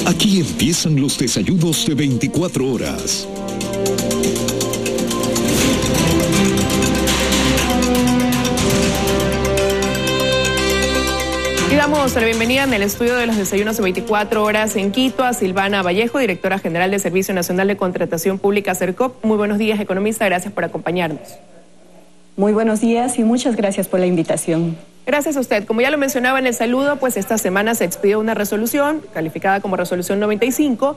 Aquí empiezan los desayunos de 24 horas. Y damos la bienvenida en el estudio de los desayunos de 24 horas en Quito a Silvana Vallejo, directora general del Servicio Nacional de Contratación Pública, SERCOP. Muy buenos días, economista, gracias por acompañarnos. Muy buenos días y muchas gracias por la invitación. Gracias a usted. Como ya lo mencionaba en el saludo, pues esta semana se expidió una resolución, calificada como resolución 95,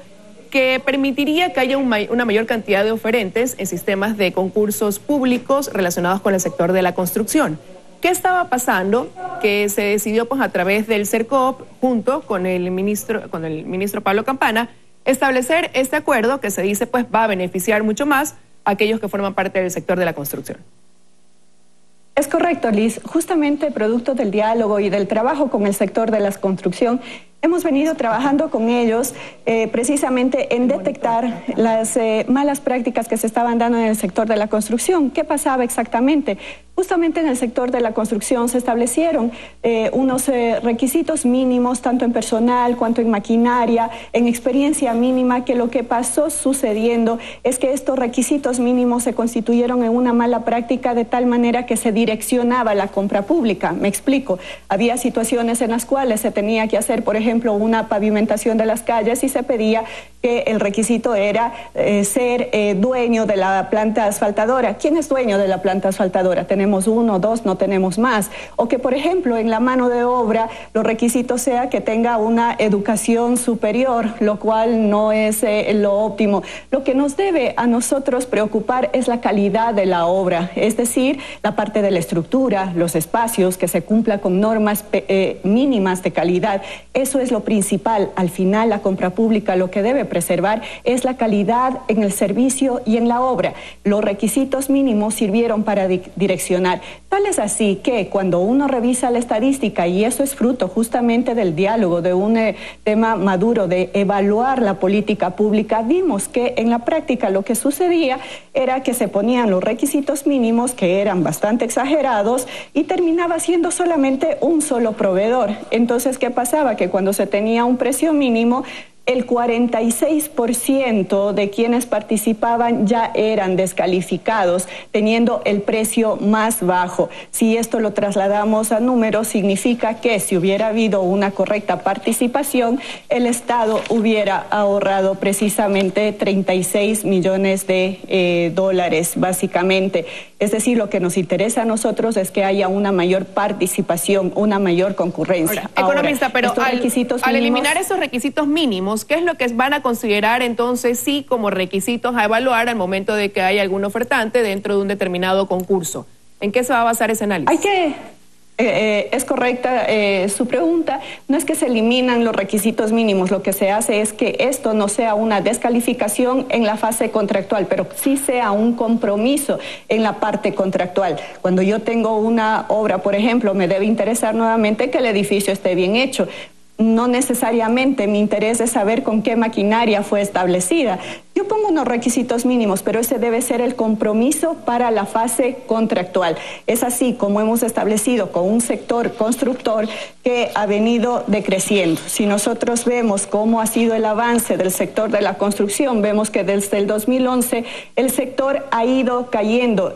que permitiría que haya una mayor cantidad de oferentes en sistemas de concursos públicos relacionados con el sector de la construcción. ¿Qué estaba pasando? Que se decidió pues a través del SERCOP, junto con el ministro Pablo Campana, establecer este acuerdo que se dice pues va a beneficiar mucho más a aquellos que forman parte del sector de la construcción. Es correcto, Liz. Justamente producto del diálogo y del trabajo con el sector de la construcción, hemos venido trabajando con ellos precisamente en detectar las malas prácticas que se estaban dando en el sector de la construcción. ¿Qué pasaba exactamente? Justamente en el sector de la construcción se establecieron unos requisitos mínimos, tanto en personal cuanto en maquinaria, en experiencia mínima, que lo que pasó sucediendo es que estos requisitos mínimos se constituyeron en una mala práctica de tal manera que se direccionaba la compra pública. Me explico. Había situaciones en las cuales se tenía que hacer, por ejemplo, una pavimentación de las calles y se pedía que el requisito era ser dueño de la planta asfaltadora. ¿Quién es dueño de la planta asfaltadora? Tenemos uno, dos, no tenemos más. O que, por ejemplo, en la mano de obra los requisitos sea que tenga una educación superior, lo cual no es lo óptimo. Lo que nos debe a nosotros preocupar es la calidad de la obra, es decir, la parte de la estructura, los espacios, que se cumpla con normas mínimas de calidad. Eso es lo principal. Al final, la compra pública lo que debe preservar es la calidad en el servicio y en la obra. Los requisitos mínimos sirvieron para direccionar. Tal es así que cuando uno revisa la estadística, y eso es fruto justamente del diálogo, de un tema maduro de evaluar la política pública, vimos que en la práctica lo que sucedía era que se ponían los requisitos mínimos, que eran bastante exagerados, y terminaba siendo solamente un solo proveedor. Entonces, ¿qué pasaba? Que cuando se tenía un precio mínimo, el 46% de quienes participaban ya eran descalificados, teniendo el precio más bajo. Si esto lo trasladamos a números, significa que si hubiera habido una correcta participación, el Estado hubiera ahorrado precisamente 36 millones de dólares, básicamente. Es decir, lo que nos interesa a nosotros es que haya una mayor participación, una mayor concurrencia. Ahora, economista, pero al eliminar esos requisitos mínimos, ¿qué es lo que van a considerar entonces sí como requisitos a evaluar al momento de que haya algún ofertante dentro de un determinado concurso? ¿En qué se va a basar ese análisis? Es correcta su pregunta. No es que se eliminan los requisitos mínimos, lo que se hace es que esto no sea una descalificación en la fase contractual, pero sí sea un compromiso en la parte contractual. Cuando yo tengo una obra, por ejemplo, me debe interesar nuevamente que el edificio esté bien hecho. No necesariamente mi interés es saber con qué maquinaria fue establecida. Yo pongo unos requisitos mínimos, pero ese debe ser el compromiso para la fase contractual. Es así como hemos establecido con un sector constructor que ha venido decreciendo. Si nosotros vemos cómo ha sido el avance del sector de la construcción, vemos que desde el 2011 el sector ha ido cayendo.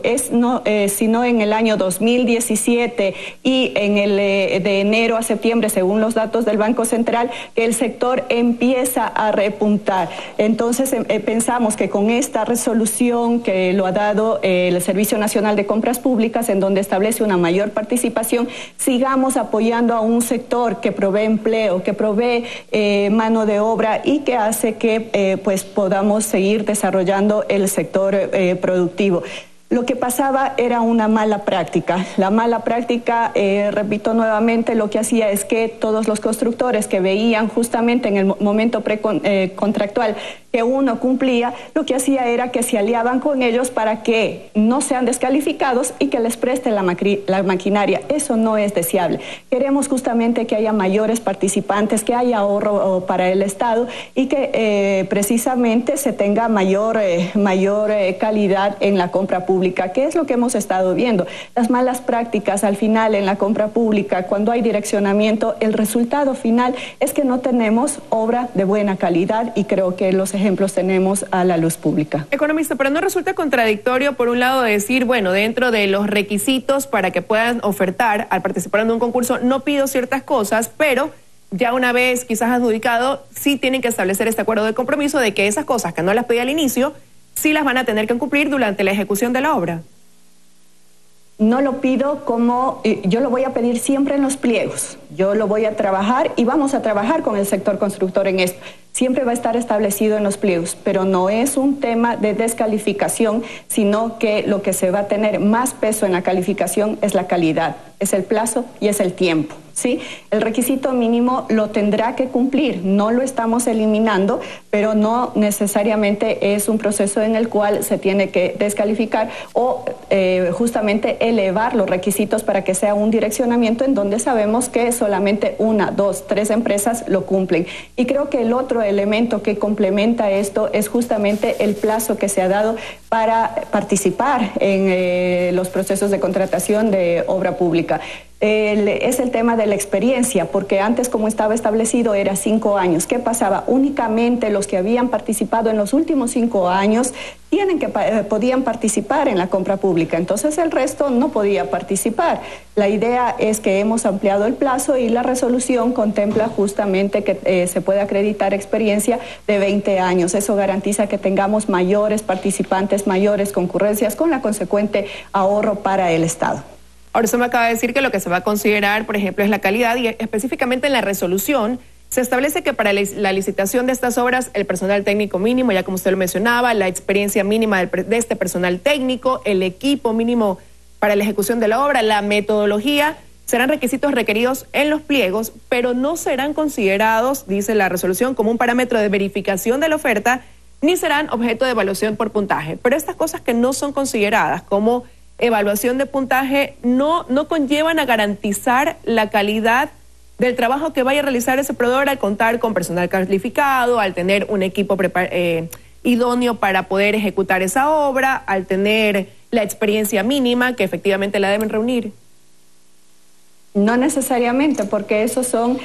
Sino en el año 2017 y de enero a septiembre, según los datos del Banco Central, que el sector empieza a repuntar. Entonces, pensamos que con esta resolución que lo ha dado el Servicio Nacional de Compras Públicas, en donde establece una mayor participación, sigamos apoyando a un sector que provee empleo, que provee mano de obra y que hace que pues podamos seguir desarrollando el sector productivo. Lo que pasaba era una mala práctica. La mala práctica, repito nuevamente, lo que hacía es que todos los constructores que veían justamente en el momento contractual que uno cumplía, lo que hacía era que se aliaban con ellos para que no sean descalificados y que les presten la maquinaria. Eso no es deseable. Queremos justamente que haya mayores participantes, que haya ahorro para el Estado y que precisamente se tenga mayor calidad en la compra pública. pública. ¿Qué es lo que hemos estado viendo? Las malas prácticas al final en la compra pública, cuando hay direccionamiento, el resultado final es que no tenemos obra de buena calidad y creo que los ejemplos tenemos a la luz pública. Economista, pero no resulta contradictorio por un lado decir, bueno, dentro de los requisitos para que puedan ofertar al participar en un concurso no pido ciertas cosas, pero ya una vez quizás adjudicado, sí tienen que establecer este acuerdo de compromiso de que esas cosas que no las pedí al inicio, sí las van a tener que cumplir durante la ejecución de la obra? No lo pido como, yo lo voy a pedir siempre en los pliegos. Yo lo voy a trabajar y vamos a trabajar con el sector constructor en esto. Siempre va a estar establecido en los pliegos, pero no es un tema de descalificación, sino que lo que se va a tener más peso en la calificación es la calidad, es el plazo y es el tiempo, ¿sí? El requisito mínimo lo tendrá que cumplir, no lo estamos eliminando, pero no necesariamente es un proceso en el cual se tiene que descalificar o justamente elevar los requisitos para que sea un direccionamiento en donde sabemos que solamente 1, 2, 3 empresas lo cumplen. Y creo que el otro elemento que complementa esto es justamente el plazo que se ha dado para participar en los procesos de contratación de obra pública. Es el tema de la experiencia, porque antes, como estaba establecido, era 5 años. ¿Qué pasaba? Únicamente los que habían participado en los últimos 5 años podían participar en la compra pública, entonces el resto no podía participar. La idea es que hemos ampliado el plazo y la resolución contempla justamente que se puede acreditar experiencia de 20 años. Eso garantiza que tengamos mayores participantes, mayores concurrencias, con la consecuente ahorro para el Estado. Ahora, usted me acaba de decir que lo que se va a considerar, por ejemplo, es la calidad, y específicamente en la resolución se establece que para la licitación de estas obras, el personal técnico mínimo, ya como usted lo mencionaba, la experiencia mínima de este personal técnico, el equipo mínimo para la ejecución de la obra, la metodología, serán requisitos requeridos en los pliegos, pero no serán considerados, dice la resolución, como un parámetro de verificación de la oferta, ni serán objeto de evaluación por puntaje. Pero estas cosas que no son consideradas como evaluación de puntaje no conllevan a garantizar la calidad del trabajo que vaya a realizar ese proveedor al contar con personal calificado, al tener un equipo idóneo para poder ejecutar esa obra, al tener la experiencia mínima que efectivamente la deben reunir. No necesariamente, porque esos son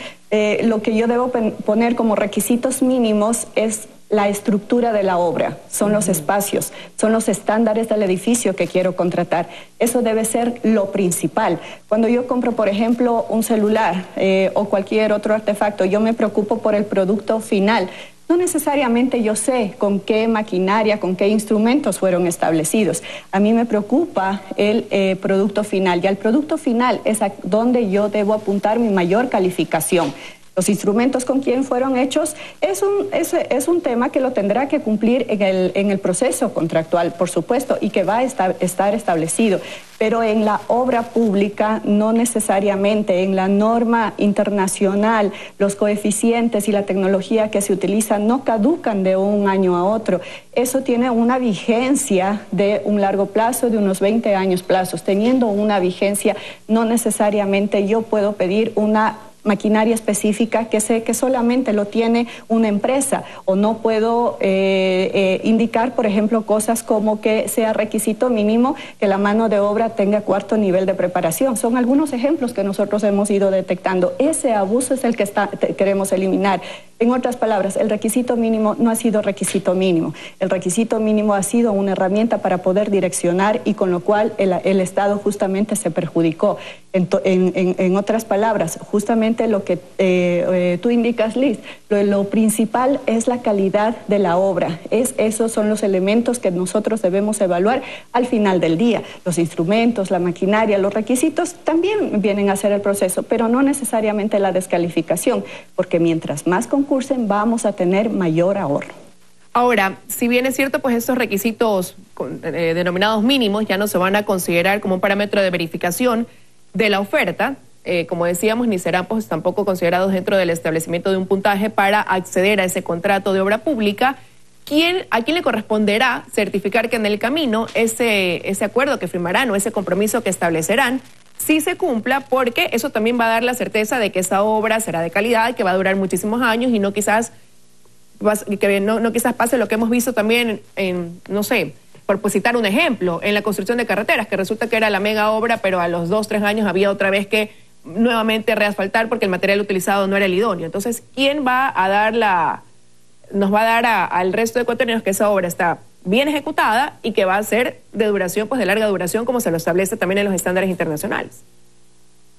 lo que yo debo poner como requisitos mínimos es la estructura de la obra, son los espacios, son los estándares del edificio que quiero contratar. Eso debe ser lo principal. Cuando yo compro, por ejemplo, un celular o cualquier otro artefacto, yo me preocupo por el producto final. No necesariamente yo sé con qué maquinaria, con qué instrumentos fueron establecidos. A mí me preocupa el producto final, y al producto final es a donde yo debo apuntar mi mayor calificación. Los instrumentos con quién fueron hechos es un tema que lo tendrá que cumplir en el proceso contractual, por supuesto, y que va a estar establecido. Pero en la obra pública no necesariamente, en la norma internacional, los coeficientes y la tecnología que se utilizan no caducan de un año a otro. Eso tiene una vigencia de un largo plazo, de unos 20 años plazos. Teniendo una vigencia, no necesariamente yo puedo pedir una maquinaria específica que sé que solamente lo tiene una empresa, o no puedo indicar, por ejemplo, cosas como que sea requisito mínimo que la mano de obra tenga 4º nivel de preparación. Son algunos ejemplos que nosotros hemos ido detectando. Ese abuso es el que queremos eliminar. En otras palabras, el requisito mínimo no ha sido requisito mínimo. El requisito mínimo ha sido una herramienta para poder direccionar, y con lo cual el Estado justamente se perjudicó. En otras palabras, justamente lo que tú indicas, Liz, lo principal es la calidad de la obra. Esos son los elementos que nosotros debemos evaluar al final del día. Los instrumentos, la maquinaria, los requisitos también vienen a ser el proceso, pero no necesariamente la descalificación, porque mientras más concursen, vamos a tener mayor ahorro. Ahora, si bien es cierto, pues estos requisitos denominados mínimos ya no se van a considerar como un parámetro de verificación de la oferta, como decíamos, ni serán pues tampoco considerados dentro del establecimiento de un puntaje para acceder a ese contrato de obra pública. ¿A quién le corresponderá certificar que en el camino ese acuerdo que firmarán o ese compromiso que establecerán sí se cumpla? Porque eso también va a dar la certeza de que esa obra será de calidad, que va a durar muchísimos años, y no quizás pase lo que hemos visto también en no sé, por citar un ejemplo, en la construcción de carreteras, que resulta que era la mega obra, pero a los 2, 3 años había otra vez que nuevamente reasfaltar porque el material utilizado no era el idóneo. Entonces, ¿quién va a dar nos va a dar al resto de ecuatorianos que esa obra está bien ejecutada y que va a ser de duración, pues de larga duración, como se lo establece también en los estándares internacionales?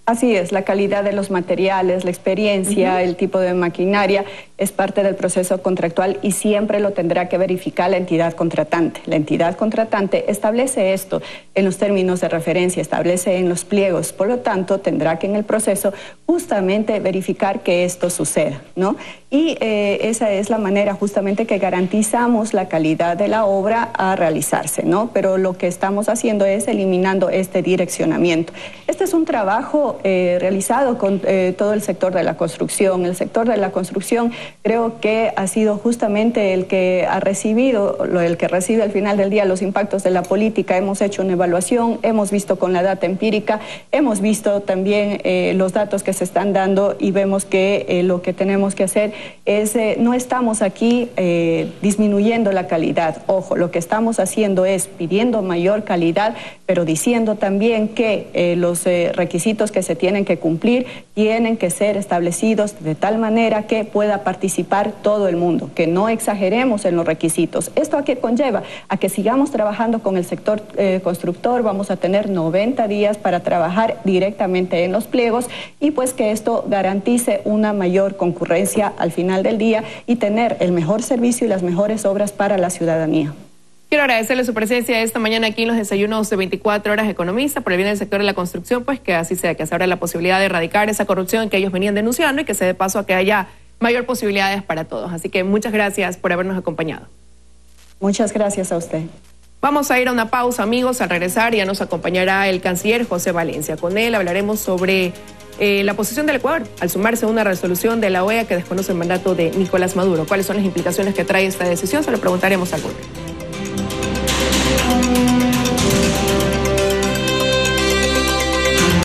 Así es, la calidad de los materiales, la experiencia, el tipo de maquinaria es parte del proceso contractual y siempre lo tendrá que verificar la entidad contratante. La entidad contratante establece esto en los términos de referencia, establece en los pliegos, por lo tanto tendrá que en el proceso justamente verificar que esto suceda, ¿no? Y esa es la manera justamente que garantizamos la calidad de la obra a realizarse, ¿no? Pero lo que estamos haciendo es eliminando este direccionamiento. Este es un trabajo realizado con todo el sector de la construcción. El sector de la construcción creo que ha sido justamente el que ha recibido, el que recibe al final del día los impactos de la política. Hemos hecho una evaluación, hemos visto con la data empírica, hemos visto también los datos que se están dando y vemos que lo que tenemos que hacer es, no estamos aquí disminuyendo la calidad. Ojo, lo que estamos haciendo es pidiendo mayor calidad, pero diciendo también que los requisitos que se tienen que cumplir tienen que ser establecidos de tal manera que pueda participar todo el mundo, que no exageremos en los requisitos. ¿Esto a qué conlleva? A que sigamos trabajando con el sector constructor, vamos a tener 90 días para trabajar directamente en los pliegos y pues que esto garantice una mayor concurrencia al final del día y tener el mejor servicio y las mejores obras para la ciudadanía. Quiero agradecerle su presencia esta mañana aquí en los desayunos de 24 horas economista por el bien del sector de la construcción, pues que así sea, que se abra la posibilidad de erradicar esa corrupción que ellos venían denunciando y que se dé paso a que haya mayor posibilidades para todos. Así que muchas gracias por habernos acompañado. Muchas gracias a usted. Vamos a ir a una pausa, amigos. Al regresar ya nos acompañará el canciller José Valencia. Con él hablaremos sobre la posición del Ecuador al sumarse a una resolución de la OEA que desconoce el mandato de Nicolás Maduro. ¿Cuáles son las implicaciones que trae esta decisión? Se lo preguntaremos al volver.